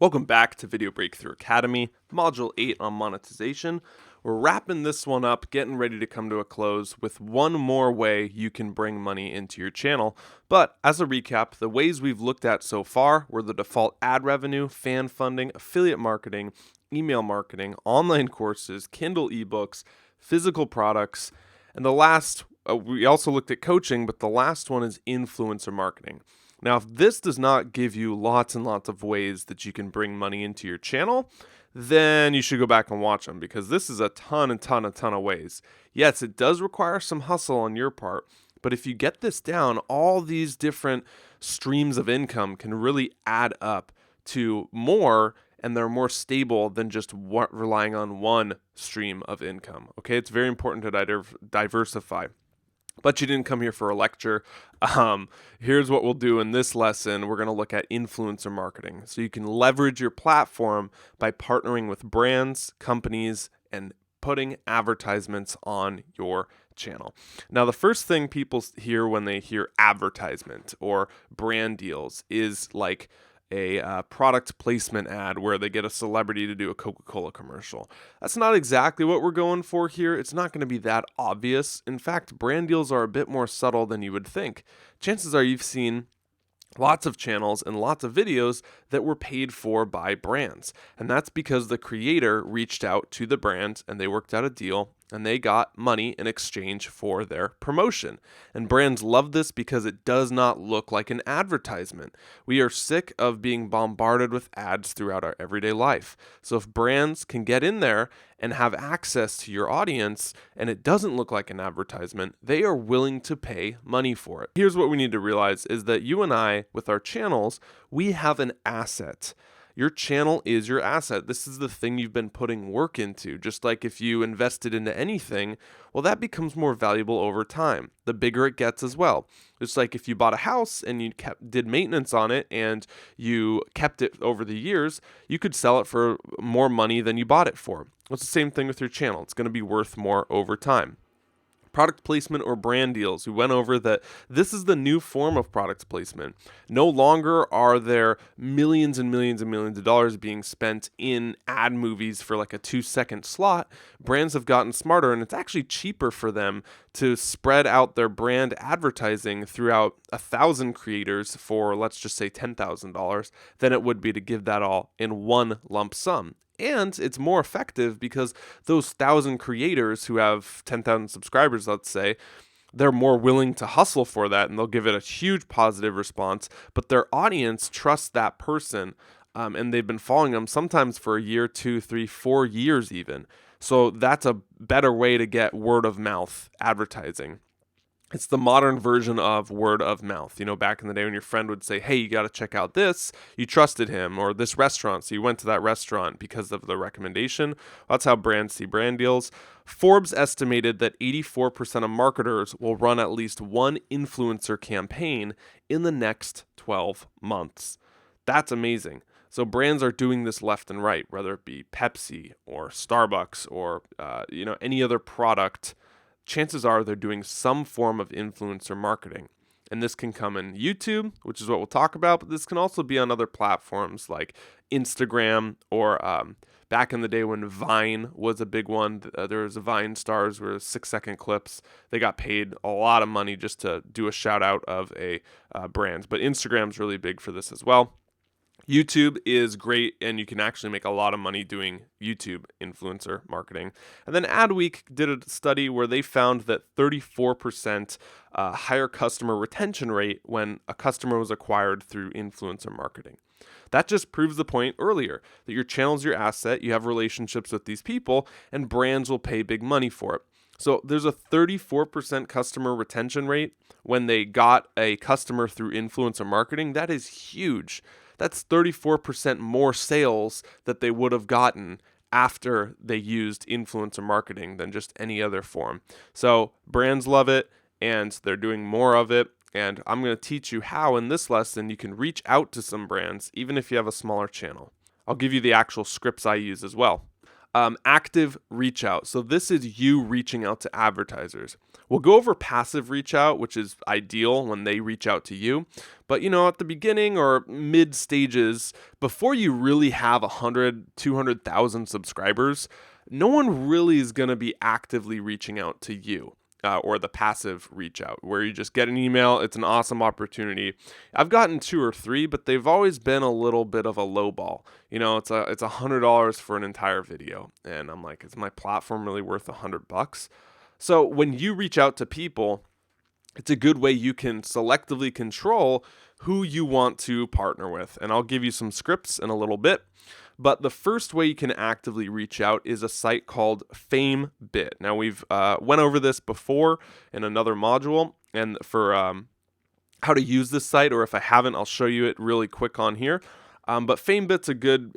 Welcome back to Video Breakthrough Academy, Module 8 on monetization. We're wrapping this one up, getting ready to come to a close with one more way you can bring money into your channel. But as a recap, the ways we've looked at so far were the default ad revenue, fan funding, affiliate marketing, email marketing, online courses, Kindle ebooks, physical products, and the last, we also looked at coaching, but the last one is influencer marketing. Now, if this does not give you lots and lots of ways that you can bring money into your channel, then you should go back and watch them because this is a ton of ways. Yes, it does require some hustle on your part, but if you get this down, all these different streams of income can really add up to more, and they're more stable than just relying on one stream of income. Okay, it's very important to diversify. But you didn't come here for a lecture. Here's what we'll do in this lesson. We're going to look at influencer marketing. So you can leverage your platform by partnering with brands, companies, and putting advertisements on your channel. Now, the first thing people hear when they hear advertisement or brand deals is like a product placement ad where they get a celebrity to do a Coca-Cola commercial. That's not exactly what we're going for here. It's not going to be that obvious. In fact, brand deals are a bit more subtle than you would think. Chances are you've seen lots of channels and lots of videos that were paid for by brands. And that's because the creator reached out to the brand and they worked out a deal and they got money in exchange for their promotion. And brands love this because it does not look like an advertisement. We are sick of being bombarded with ads throughout our everyday life. So if brands can get in there and have access to your audience and it doesn't look like an advertisement, they are willing to pay money for it. Here's what we need to realize is that you and I, with our channels, we have an asset. Your channel is your asset. This is the thing you've been putting work into. Just like if you invested into anything, well, that becomes more valuable over time. The bigger it gets as well. It's like if you bought a house and you did maintenance on it and you kept it over the years, you could sell it for more money than you bought it for. It's the same thing with your channel. It's going to be worth more over time. Product placement or brand deals. We went over that this is the new form of product placement. No longer are there millions and millions and millions of dollars being spent in ad movies for like a 2-second slot. Brands have gotten smarter and it's actually cheaper for them to spread out their brand advertising throughout 1,000 creators for, let's just say, $10,000 than it would be to give that all in one lump sum. And it's more effective because those 1,000 creators who have 10,000 subscribers, let's say, they're more willing to hustle for that and they'll give it a huge positive response. But their audience trusts that person and they've been following them sometimes for a year, 2, 3, 4 years even. So that's a better way to get word of mouth advertising. It's the modern version of word of mouth. You know, back in the day when your friend would say, hey, you got to check out this, you trusted him, or this restaurant, so you went to that restaurant because of the recommendation. That's how brands see brand deals. Forbes estimated that 84% of marketers will run at least one influencer campaign in the next 12 months. That's amazing. So brands are doing this left and right, whether it be Pepsi or Starbucks or any other product. Chances are they're doing some form of influencer marketing. And this can come in YouTube, which is what we'll talk about, but this can also be on other platforms like Instagram or back in the day when Vine was a big one. There was a Vine stars where 6-second clips. They got paid a lot of money just to do a shout out of a brand. But Instagram's really big for this as well. YouTube is great, and you can actually make a lot of money doing YouTube influencer marketing. And then Adweek did a study where they found that 34% higher customer retention rate when a customer was acquired through influencer marketing. That just proves the point earlier that your channel is your asset, you have relationships with these people, and brands will pay big money for it. So there's a 34% customer retention rate when they got a customer through influencer marketing. That is huge. That's 34% more sales that they would have gotten after they used influencer marketing than just any other form. So brands love it and they're doing more of it. And I'm going to teach you how in this lesson you can reach out to some brands even if you have a smaller channel. I'll give you the actual scripts I use as well. Active reach out. So this is you reaching out to advertisers. We'll go over passive reach out, which is ideal when they reach out to you. But at the beginning or mid stages, before you really have 100, 200,000 subscribers, no one really is going to be actively reaching out to you. Or the passive reach out, where you just get an email. It's an awesome opportunity. I've gotten 2 or 3, but they've always been a little bit of a low ball. It's $100 for an entire video, and I'm like, is my platform really worth $100? So when you reach out to people, it's a good way you can selectively control who you want to partner with. And I'll give you some scripts in a little bit. But the first way you can actively reach out is a site called FameBit. Now, we've went over this before in another module, and for how to use this site, or if I haven't, I'll show you it really quick on here. But FameBit's a good,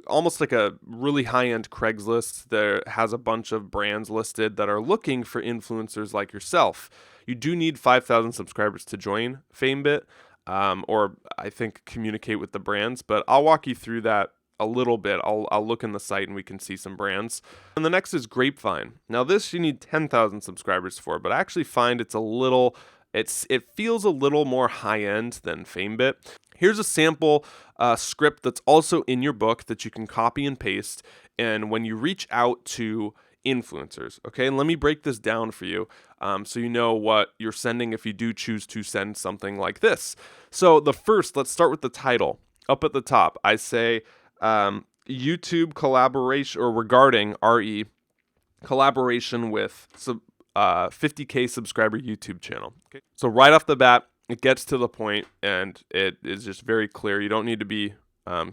almost like a really high-end Craigslist that has a bunch of brands listed that are looking for influencers like yourself. You do need 5,000 subscribers to join FameBit, or I think communicate with the brands, but I'll walk you through that a little bit. I'll look in the site and we can see some brands. And the next is Grapevine. Now this you need 10,000 subscribers for, but I actually find it feels a little more high-end than FameBit. Here's a sample script that's also in your book that you can copy and paste. And when you reach out to influencers, okay, and let me break this down for you so you know what you're sending if you do choose to send something like this. So let's start with the title. Up at the top, I say YouTube collaboration, or regarding RE collaboration with 50K subscriber YouTube channel. Okay. So right off the bat, it gets to the point and it is just very clear. You don't need to be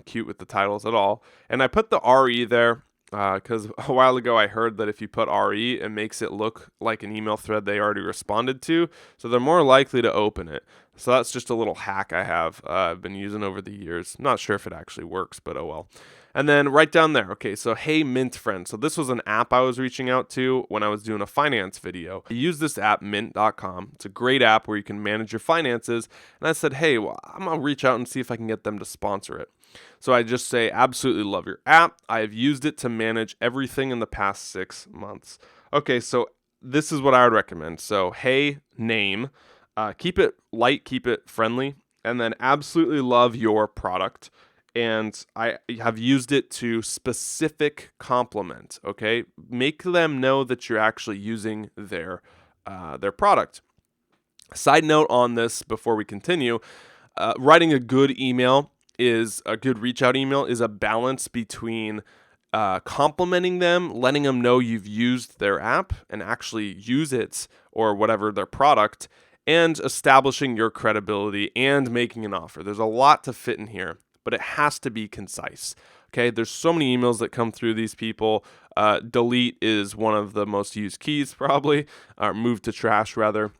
cute with the titles at all. And I put the RE there because a while ago I heard that if you put RE, it makes it look like an email thread they already responded to. So they're more likely to open it. So that's just a little hack I have I've been using over the years. Not sure if it actually works, but oh well. And then right down there, okay, so hey Mint friend. So this was an app I was reaching out to when I was doing a finance video. I use this app, mint.com. It's a great app where you can manage your finances. And I said, hey, well, I'm going to reach out and see if I can get them to sponsor it. So I just say, absolutely love your app. I have used it to manage everything in the past 6 months. Okay, so this is what I would recommend. So hey, name. Keep it light, keep it friendly, and then absolutely love your product. And I have used it to specific compliment, okay? Make them know that you're actually using their product. Side note on this before we continue, writing a good reach out email is a balance between complimenting them, letting them know you've used their app and actually use it or whatever their product, and establishing your credibility and making an offer. There's a lot to fit in here, but it has to be concise. Okay, there's so many emails that come through these people. Delete is one of the most used keys probably, or move to trash rather.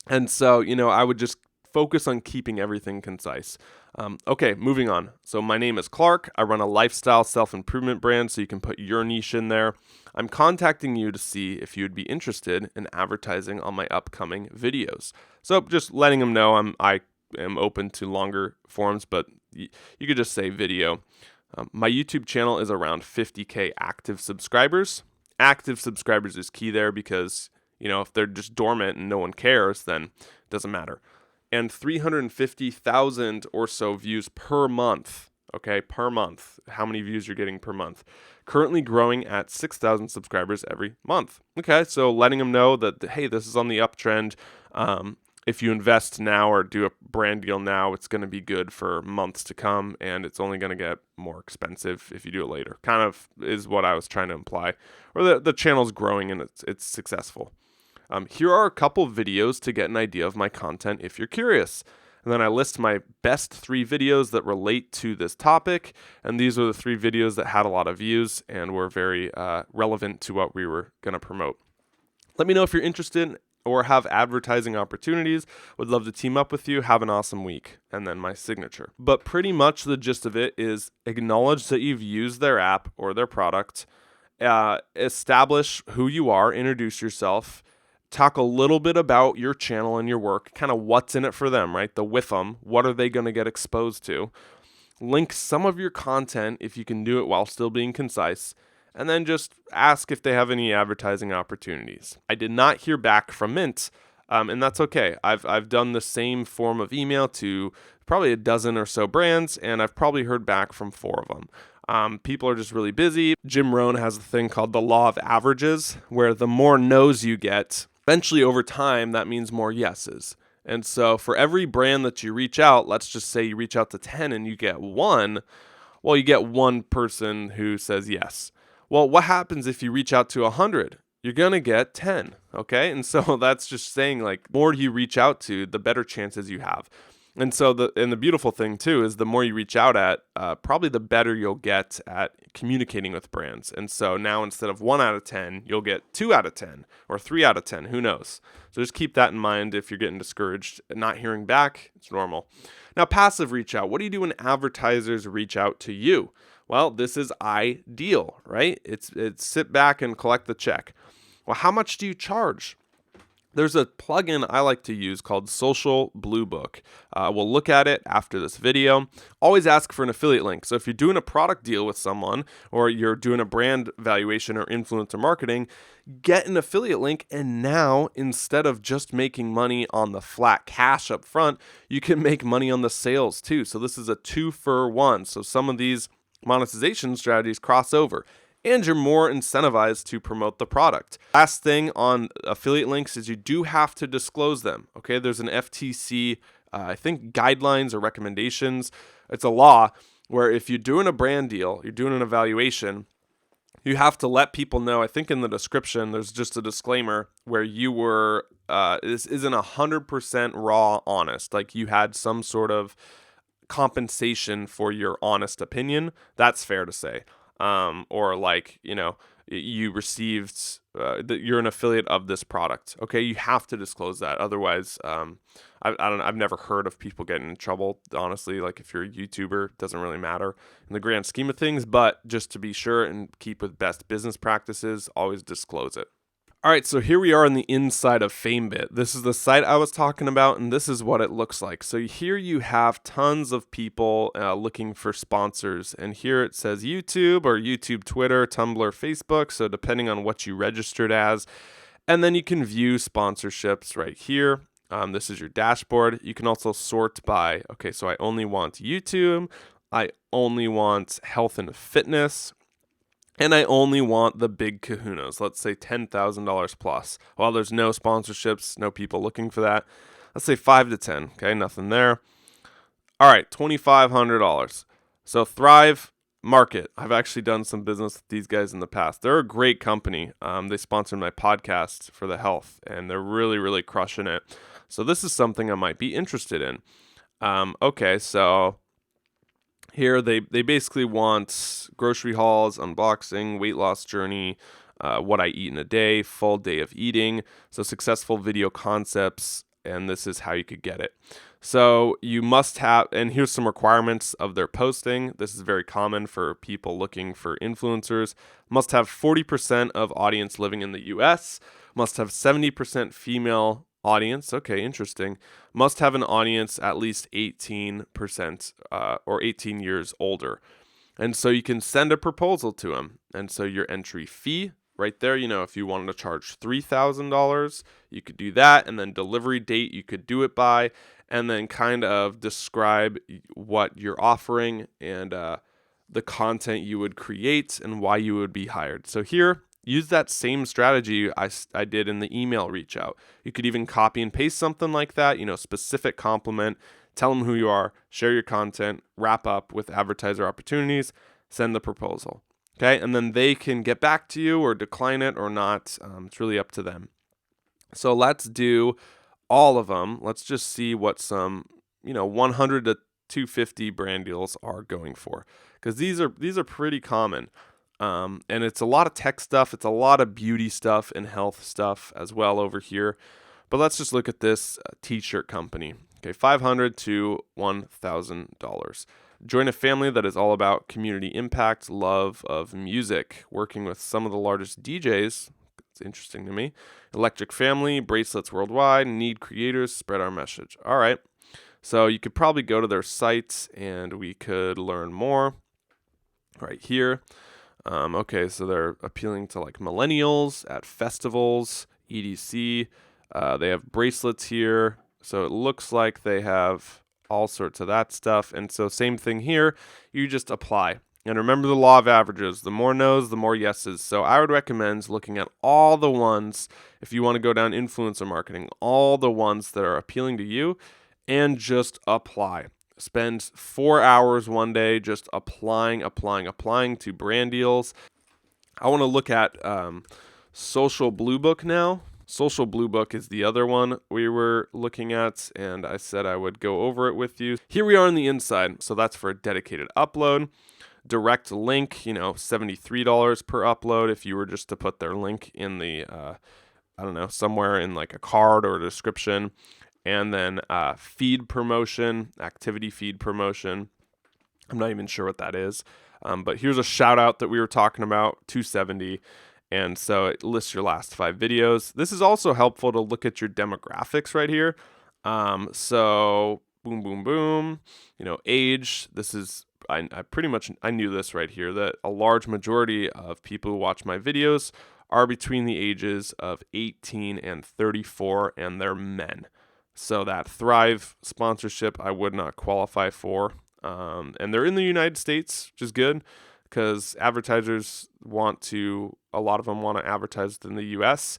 And so, I would just focus on keeping everything concise. Okay, moving on. So my name is Clark. I run a lifestyle self-improvement brand, so you can put your niche in there. I'm contacting you to see if you would be interested in advertising on my upcoming videos. So just letting them know I am open to longer forms, but you could just say video. My YouTube channel is around 50K active subscribers. Active subscribers is key there because, if they're just dormant and no one cares, then it doesn't matter. And 350,000 or so views per month. Okay, per month. How many views you're getting per month. Currently growing at 6,000 subscribers every month. Okay, so letting them know that, hey, this is on the uptrend. If you invest now or do a brand deal now, it's going to be good for months to come, and it's only going to get more expensive if you do it later. Kind of is what I was trying to imply. Or the channel's growing and it's successful. Here are a couple videos to get an idea of my content if you're curious. And then I list my best 3 videos that relate to this topic. And these are the 3 videos that had a lot of views and were very relevant to what we were going to promote. Let me know if you're interested or have advertising opportunities. Would love to team up with you. Have an awesome week. And then my signature. But pretty much the gist of it is acknowledge that you've used their app or their product. Establish who you are. Introduce yourself. Talk a little bit about your channel and your work, kind of what's in it for them, right? The with them, what are they going to get exposed to? Link some of your content if you can do it while still being concise, and then just ask if they have any advertising opportunities. I did not hear back from Mint, and that's okay. I've done the same form of email to probably a dozen or so brands, and I've probably heard back from 4 of them. People are just really busy. Jim Rohn has a thing called the law of averages, where the more no's you get, eventually over time, that means more yeses. And so for every brand that you reach out, let's just say you reach out to 10 and you get 1, well, you get 1 person who says yes. Well, what happens if you reach out to 100? You're going to get 10, okay? And so that's just saying, like, the more you reach out to, the better chances you have. And so the beautiful thing too is the more you reach out at, probably the better you'll get at communicating with brands. And so now instead of 1 out of 10, you'll get 2 out of 10 or 3 out of 10. Who knows? So just keep that in mind. If you're getting discouraged and not hearing back, it's normal. Now, passive reach out. What do you do when advertisers reach out to you? Well, this is ideal, right? It's sit back and collect the check. Well, how much do you charge? There's a plugin I like to use called Social Blue Book. We'll look at it after this video. Always ask for an affiliate link. So if you're doing a product deal with someone or you're doing a brand valuation or influencer marketing, get an affiliate link. And now, instead of just making money on the flat cash up front, you can make money on the sales too. So this is a 2-for-1. So some of these monetization strategies cross over, and you're more incentivized to promote the product. Last thing on affiliate links is you do have to disclose them. Okay, there's an FTC, I think, guidelines or recommendations. It's a law where if you're doing a brand deal, you're doing an evaluation, you have to let people know. I think in the description, there's just a disclaimer where you were, this isn't 100% raw honest. Like you had some sort of compensation for your honest opinion. That's fair to say. Or like, you received, you're an affiliate of this product. Okay. You have to disclose that. Otherwise, I've never heard of people getting in trouble. Honestly, like if you're a YouTuber, it doesn't really matter in the grand scheme of things, but just to be sure and keep with best business practices, always disclose it. All right, so here we are on the inside of FameBit. This is the site I was talking about, and this is what it looks like. So here you have tons of people looking for sponsors, and here it says YouTube or YouTube, Twitter, Tumblr, Facebook, so depending on what you registered as. And then you can view sponsorships right here. This is your dashboard. You can also sort by, okay, so I only want YouTube, I only want health and fitness, and I only want the big kahunas, let's say $10,000 plus. Well, there's no sponsorships, no people looking for that. Let's say 5 to 10, okay, nothing there. All right, $2,500. So Thrive Market. I've actually done some business with these guys in the past. They're a great company. They sponsored my podcast for the health, and they're really, really crushing it. So this is something I might be interested in. Okay, so here they basically want grocery hauls, unboxing, weight loss journey, what I eat in a day, full day of eating, so successful video concepts, and this is how you could get it. So you must have, and here's some requirements of their posting. This is very common for people looking for influencers. Must have 40% of audience living in the US, must have 70% female audience. Okay, interesting. Must have an audience at least 18% or 18 years older. And so you can send a proposal to them. And so your entry fee right there, if you wanted to charge $3,000, you could do that. And then delivery date, you could do it by, and then kind of describe what you're offering and the content you would create and why you would be hired. So here, use that same strategy I did in the email reach out. You could even copy and paste something like that, specific compliment, tell them who you are, share your content, wrap up with advertiser opportunities, send the proposal. Okay, and then they can get back to you or decline it or not. It's really up to them. So let's do all of them. Let's just see what some, 100 to 250 brand deals are going for, because these are pretty common. And it's a lot of tech stuff. It's a lot of beauty stuff and health stuff as well over here. But let's just look at this t-shirt company. Okay, $500 to $1,000. Join a family that is all about community impact, love of music, working with some of the largest DJs. It's interesting to me. Electric Family, bracelets worldwide, need creators, spread our message. All right. So you could probably go to their sites and we could learn more right here. Okay, so they're appealing to like millennials at festivals, EDC. They have bracelets here. So it looks like they have all sorts of that stuff. And so, same thing here, you just apply. And remember the law of averages, the more no's, the more yeses. So I would recommend looking at all the ones, if you want to go down influencer marketing, all the ones that are appealing to you, and just apply. Spend 4 hours one day just applying to brand deals. I want to look at Social Blue Book now. Social Blue Book is the other one we were looking at, and I said I would go over it with you. Here we are on the inside. So that's for a dedicated upload. Direct link, $73 per upload if you were just to put their link in the, somewhere in like a card or a description. And then feed promotion, activity feed promotion. I'm not even sure what that is. But here's a shout out that we were talking about, $270. And so it lists your last 5 videos. This is also helpful to look at your demographics right here. So boom, boom, boom, age. This is, I pretty much, I knew this right here, that a large majority of people who watch my videos are between the ages of 18 and 34, and they're men. So that Thrive sponsorship I would not qualify for. And they're in the United States, which is good because advertisers a lot of them want to advertise in the US.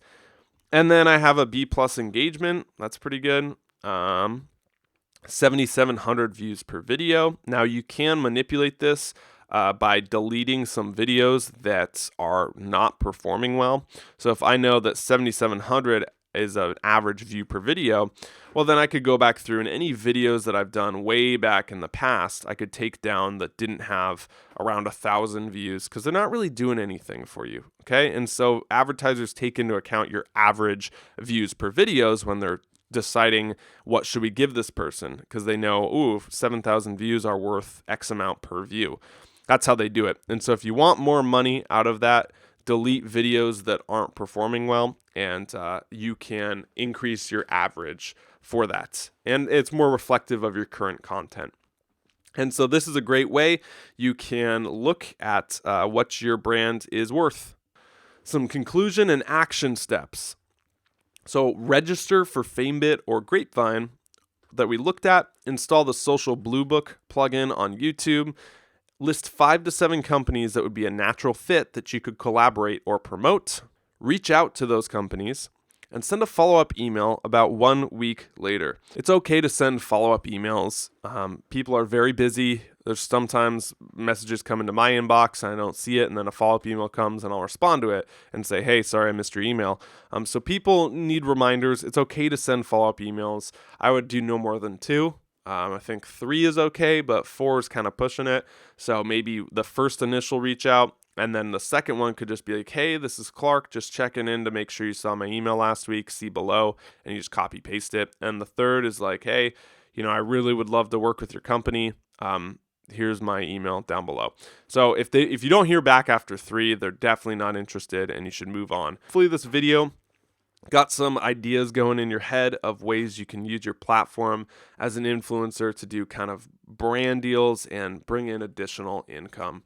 And then I have a B+ engagement. That's pretty good. 7,700 views per video. Now you can manipulate this by deleting some videos that are not performing well. So if I know that 7,700 is an average view per video, well, then I could go back through and any videos that I've done way back in the past, I could take down that didn't have around 1,000 views because they're not really doing anything for you. Okay. And so advertisers take into account your average views per videos when they're deciding what should we give this person because they know, 7,000 views are worth X amount per view. That's how they do it. And so if you want more money out of that, delete videos that aren't performing well, and you can increase your average for that. And it's more reflective of your current content. And so this is a great way you can look at what your brand is worth. Some conclusion and action steps. So register for FameBit or Grapevine that we looked at. Install the Social Blue Book plugin on YouTube. List 5 to 7 companies that would be a natural fit that you could collaborate or promote. Reach out to those companies and send a follow-up email about 1 week later. It's okay to send follow-up emails. People are very busy. There's sometimes messages come into my inbox and I don't see it, and then a follow-up email comes and I'll respond to it and say, hey, sorry, I missed your email. So people need reminders. It's okay to send follow-up emails. I would do no more than 2. I think 3 is okay, but 4 is kind of pushing it. So maybe the first initial reach out, and then the second one could just be like, hey, this is Clark, just checking in to make sure you saw my email last week, see below, and you just copy paste it. And the third is like, hey, I really would love to work with your company. Here's my email down below. So if you don't hear back after 3, they're definitely not interested and you should move on. Hopefully this video got some ideas going in your head of ways you can use your platform as an influencer to do kind of brand deals and bring in additional income.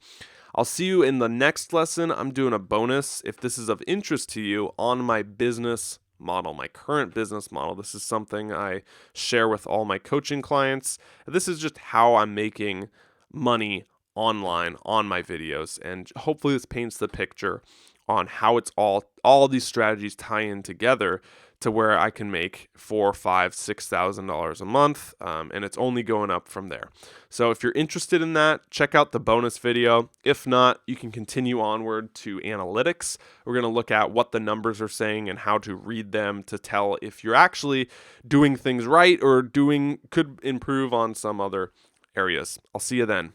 I'll see you in the next lesson. I'm doing a bonus, if this is of interest to you, on my business model, my current business model. This is something I share with all my coaching clients. This is just how I'm making money online on my videos, and hopefully this paints the picture on how it's all these strategies tie in together to where I can make $4,000, $5,000, $6,000 a month, and it's only going up from there. So if you're interested in that, check out the bonus video. If not, you can continue onward to analytics. We're going to look at what the numbers are saying and how to read them to tell if you're actually doing things right or could improve on some other areas. I'll see you then.